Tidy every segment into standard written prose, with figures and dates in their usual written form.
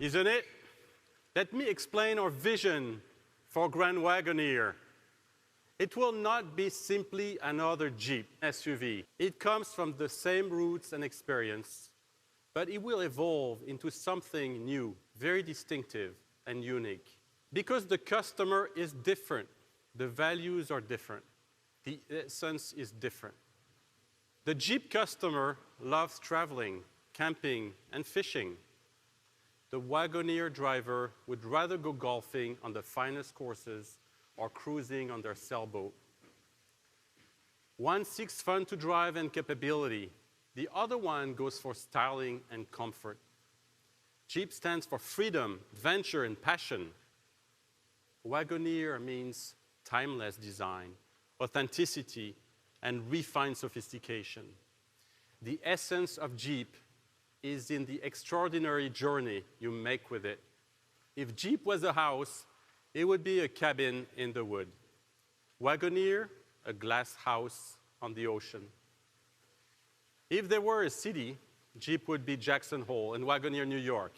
isn't it? Let me explain our vision for Grand Wagoneer. It will not be simply another Jeep SUV. It comes from the same roots and experience, but it will evolve into something new, very distinctive and unique. Because the customer is different, the values are different, the essence is different. The Jeep customer loves traveling, camping, and fishing. The Wagoneer driver would rather go golfing on the finest courses or cruising on their sailboat. One seeks fun to drive and capability. The other one goes for styling and comfort. Jeep stands for freedom, adventure, and passion. Wagoneer means timeless design, authenticity, and refined sophistication. The essence of Jeep is in the extraordinary journey you make with it. If Jeep was a house, it would be a cabin in the wood. Wagoneer, a glass house on the ocean. If there were a city, Jeep would be Jackson Hole and Wagoneer, New York.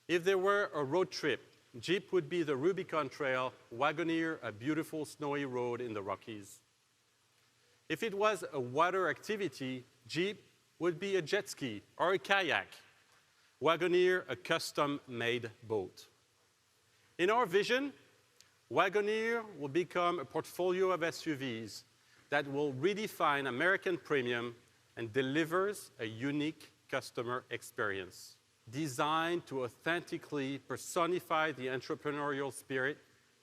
If there were a road trip, Jeep would be the Rubicon Trail, Wagoneer, a beautiful snowy road in the Rockies. If it was a water activity, Jeep would be a jet ski or a kayak. Wagoneer, a custom-made boat. In our vision, Wagoneer will become a portfolio of SUVs that will redefine American premium and delivers a unique customer experience, designed to authentically personify the entrepreneurial spirit,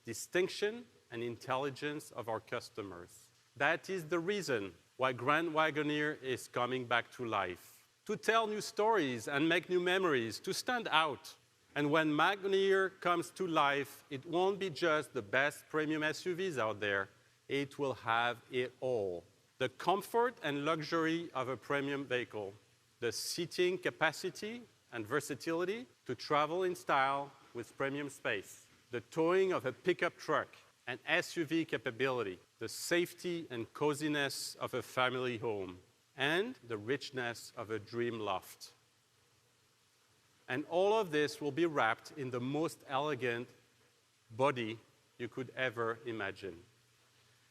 distinction, and intelligence of our customers. That is the reason why Grand Wagoneer is coming back to life. To tell new stories and make new memories, to stand out. And when Wagoneer comes to life, it won't be just the best premium SUVs out there. It will have it all. The comfort and luxury of a premium vehicle, the seating capacity and versatility to travel in style with premium space, the towing of a pickup truck, and SUV capability, the safety and coziness of a family home, and the richness of a dream loft. And all of this will be wrapped in the most elegant body you could ever imagine.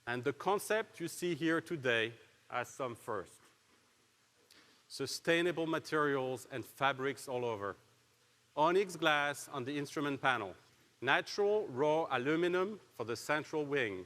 And the concept you see here today has some first. Sustainable materials and fabrics all over. Onyx glass on the instrument panel. Natural raw aluminum for the central wing.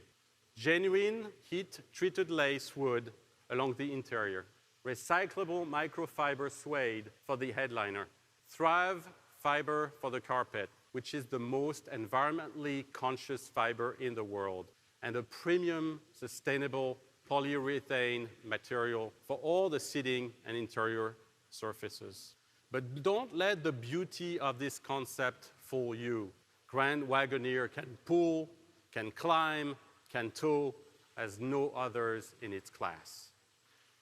Genuine heat-treated lace wood along the interior. Recyclable microfiber suede for the headliner. Thrive fiber for the carpet, which is the most environmentally conscious fiber in the world, and a premium sustainable polyurethane material for all the seating and interior surfaces. But don't let the beauty of this concept fool you. Grand Wagoneer can pull, can climb, can tow as no others in its class.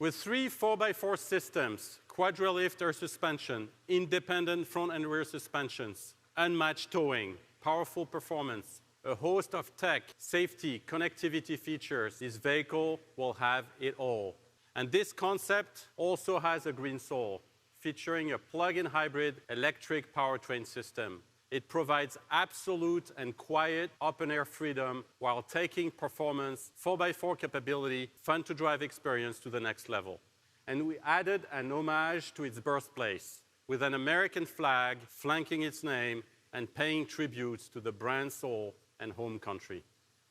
With 3 4x4 systems, quadrilift air suspension, independent front and rear suspensions, unmatched towing, powerful performance, a host of tech, safety, connectivity features, this vehicle will have it all. And this concept also has a green soul, featuring a plug-in hybrid electric powertrain system. It provides absolute and quiet open-air freedom while taking performance, 4x4 capability, fun-to-drive experience to the next level. And we added an homage to its birthplace, with an American flag flanking its name and paying tributes to the brand's soul and home country.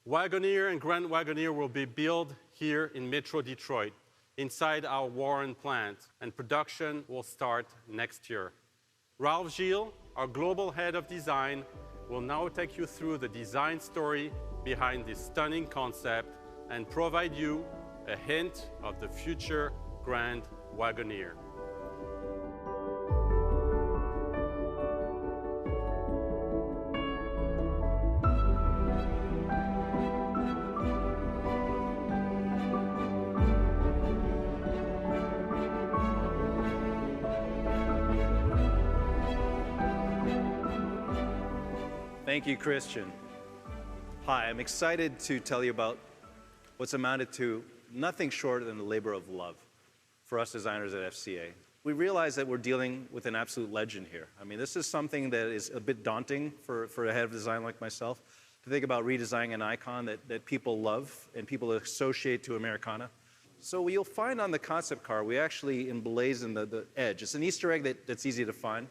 Wagoneer and Grand Wagoneer will be built here in Metro Detroit, inside our Warren plant, and production will start next year. Ralph Gilles, our global head of design, will now take you through the design story behind this stunning concept and provide you a hint of the future Grand Wagoneer. Thank you, Christian. Hi, I'm excited to tell you about what's amounted to nothing short than a labor of love for us designers at FCA. We realize that we're dealing with an absolute legend here. I mean, this is something that is a bit daunting for a head of design like myself, to think about redesigning an icon that people love and people associate to Americana. So you'll find on the concept car, we actually emblazon the edge. It's an Easter egg that's easy to find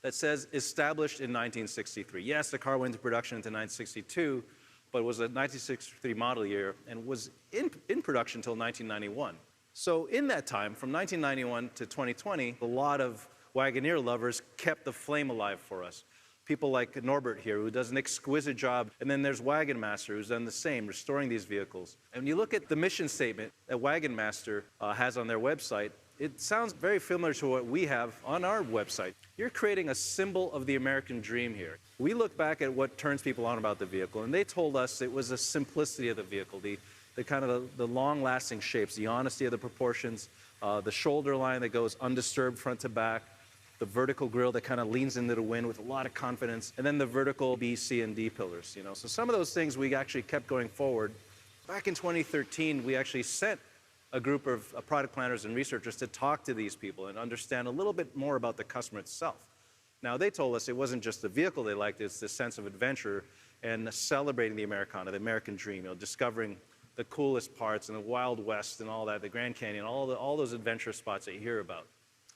that says established in 1963. Yes, the car went into production into 1962, but it was a 1963 model year and was in production until 1991. So in that time, from 1991 to 2020, a lot of Wagoneer lovers kept the flame alive for us. People like Norbert here, who does an exquisite job, and then there's Wagon Master, who's done the same, restoring these vehicles. And when you look at the mission statement that Wagon Master has on their website, it sounds very similar to what we have on our website. You're creating a symbol of the American dream here. We look back at what turns people on about the vehicle, and they told us it was the simplicity of the vehicle, the kind of the long-lasting shapes, the honesty of the proportions, the shoulder line that goes undisturbed front to back, the vertical grille that kind of leans into the wind with a lot of confidence, and then the vertical B, C, and D pillars. So some of those things we actually kept going forward. Back in 2013, we actually sent a group of product planners and researchers to talk to these people and understand a little bit more about the customer itself. Now, they told us it wasn't just the vehicle they liked, it's the sense of adventure and celebrating the Americana, the American dream, discovering the coolest parts and the Wild West and all that, the Grand Canyon, all those adventure spots that you hear about.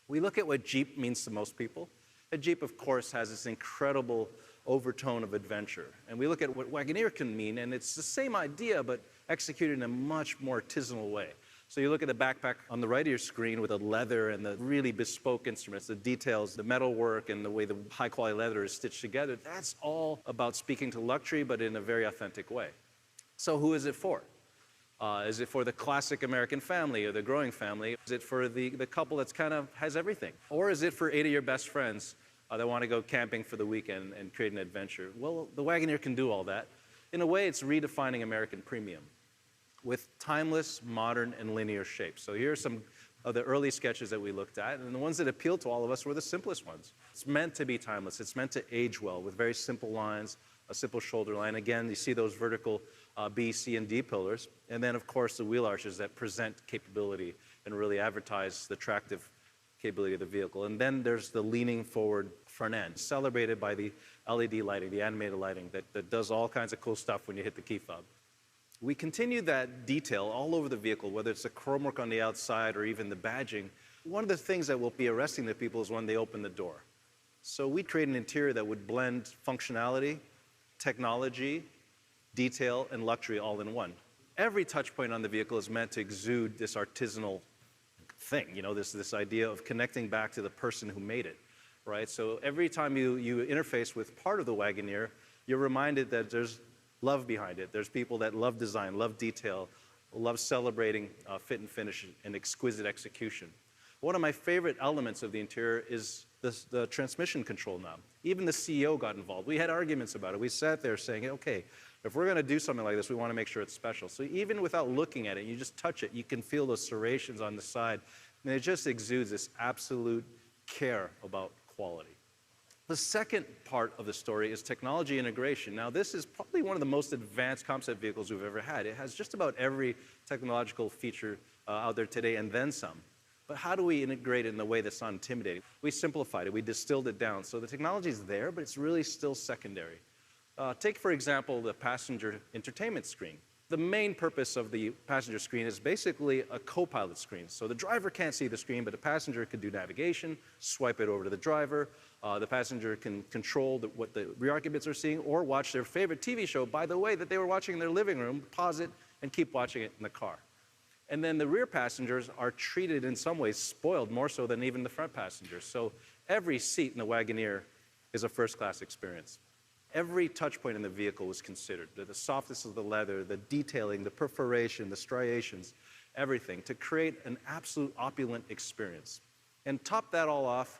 We look at what Jeep means to most people. A Jeep, of course, has this incredible overtone of adventure. And we look at what Wagoneer can mean, and it's the same idea, but executed in a much more artisanal way. So you look at the backpack on the right of your screen with the leather and the really bespoke instruments, the details, the metal work, and the way the high-quality leather is stitched together. That's all about speaking to luxury, but in a very authentic way. So who is it for? Is it for the classic American family or the growing family? Is it for the couple that's kind of has everything? Or is it for 8 of your best friends that want to go camping for the weekend and create an adventure? Well, the Wagoneer can do all that. In a way, it's redefining American premium with timeless, modern, and linear shapes. So here are some of the early sketches that we looked at, and the ones that appealed to all of us were the simplest ones. It's meant to be timeless. It's meant to age well with very simple lines, a simple shoulder line. Again, you see those vertical B, C, and D pillars. And then, of course, the wheel arches that present capability and really advertise the attractive capability of the vehicle. And then there's the leaning forward front end, celebrated by the LED lighting, the animated lighting that does all kinds of cool stuff when you hit the key fob. We continue that detail all over the vehicle, whether it's the chrome work on the outside or even the badging. One of the things that will be arresting the people is when they open the door. So we create an interior that would blend functionality, technology, detail, and luxury all in one. Every touch point on the vehicle is meant to exude this artisanal thing, this idea of connecting back to the person who made it, right? So every time you interface with part of the Wagoneer, you're reminded that there's love behind it. There's people that love design, love detail, love celebrating fit and finish and exquisite execution. One of my favorite elements of the interior is the transmission control knob. Even the CEO got involved. We had arguments about it. We sat there saying, okay, if we're going to do something like this, we want to make sure it's special. So even without looking at it, you just touch it, you can feel those serrations on the side. And it just exudes this absolute care about quality. The second part of the story is technology integration. Now, this is probably one of the most advanced concept vehicles we've ever had. It has just about every technological feature out there today and then some. But how do we integrate it in a way that's not intimidating? We simplified it. We distilled it down. So the technology is there, but it's really still secondary. Take, for example, the passenger entertainment screen. The main purpose of the passenger screen is basically a co-pilot screen. So the driver can't see the screen, but the passenger can do navigation, swipe it over to the driver. The passenger can control what the rear occupants are seeing or watch their favorite TV show, by the way, that they were watching in their living room, pause it, and keep watching it in the car. And then the rear passengers are treated in some ways spoiled, more so than even the front passengers. So every seat in the Wagoneer is a first-class experience. Every touch point in the vehicle was considered. The softness of the leather, the detailing, the perforation, the striations, everything, to create an absolute opulent experience. And top that all off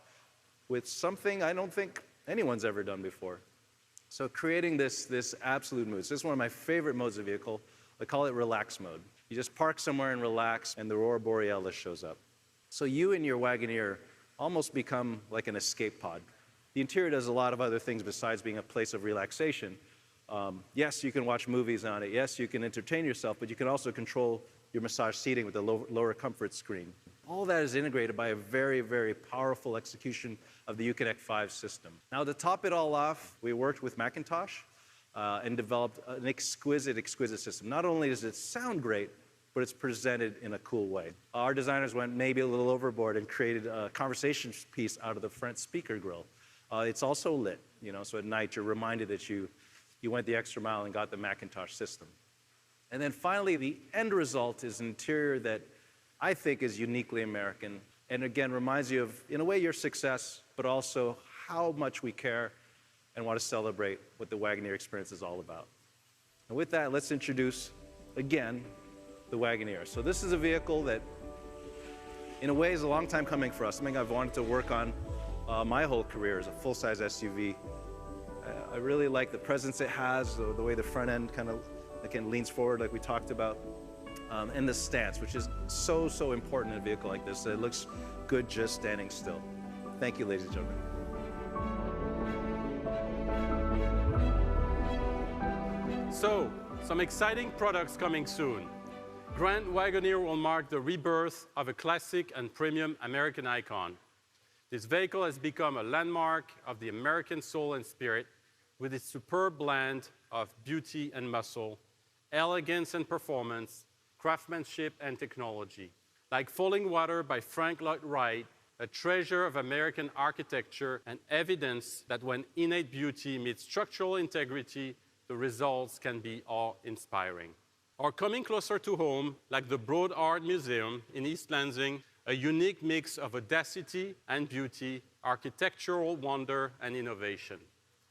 with something I don't think anyone's ever done before. So creating this absolute mood. So this is one of my favorite modes of vehicle. I call it relax mode. You just park somewhere and relax, and the Aurora Borealis shows up. So you and your Wagoneer almost become like an escape pod. The interior does a lot of other things besides being a place of relaxation. Yes, you can watch movies on it. Yes, you can entertain yourself, but you can also control your massage seating with the lower comfort screen. All that is integrated by a very, very powerful execution of the Uconnect 5 system. Now, to top it all off, we worked with Macintosh and developed an exquisite, exquisite system. Not only does it sound great, but it's presented in a cool way. Our designers went maybe a little overboard and created a conversation piece out of the front speaker grille. It's also lit, so at night you're reminded that you went the extra mile and got the Macintosh system. And then finally, the end result is an interior that I think is uniquely American, and again reminds you of, in a way, your success, but also how much we care and want to celebrate what the Wagoneer experience is all about. And with that, let's introduce, again, the Wagoneer. So this is a vehicle that, in a way, is a long time coming for us, something I've wanted to work on my whole career as a full-size SUV. I really like the presence it has, the way the front end kind of, again, leans forward like we talked about, and the stance, which is so, so important in a vehicle like this. It looks good just standing still. Thank you, ladies and gentlemen. So, some exciting products coming soon. Grand Wagoneer will mark the rebirth of a classic and premium American icon. This vehicle has become a landmark of the American soul and spirit with its superb blend of beauty and muscle, elegance and performance, craftsmanship and technology. Like Falling Water by Frank Lloyd Wright, a treasure of American architecture and evidence that when innate beauty meets structural integrity, the results can be awe-inspiring. Or coming closer to home, like the Broad Art Museum in East Lansing, a unique mix of audacity and beauty, architectural wonder and innovation.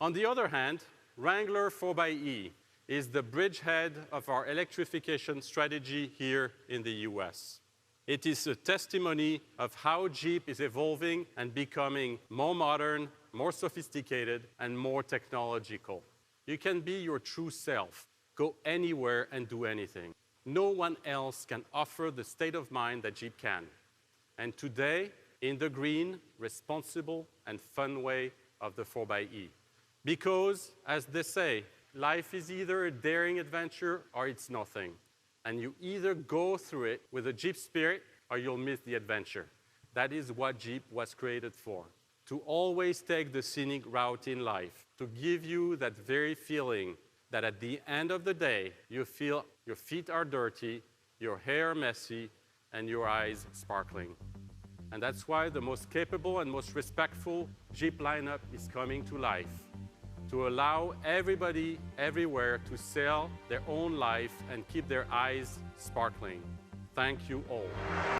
On the other hand, Wrangler 4xe is the bridgehead of our electrification strategy here in the US. It is a testimony of how Jeep is evolving and becoming more modern, more sophisticated, and more technological. You can be your true self. Go anywhere and do anything. No one else can offer the state of mind that Jeep can. And today, in the green, responsible, and fun way of the 4xe. Because, as they say, life is either a daring adventure or it's nothing. And you either go through it with a Jeep spirit or you'll miss the adventure. That is what Jeep was created for. To always take the scenic route in life. To give you that very feeling that at the end of the day, you feel your feet are dirty, your hair messy, and your eyes sparkling. And that's why the most capable and most respectful Jeep lineup is coming to life, to allow everybody, everywhere, to sail their own life and keep their eyes sparkling. Thank you all.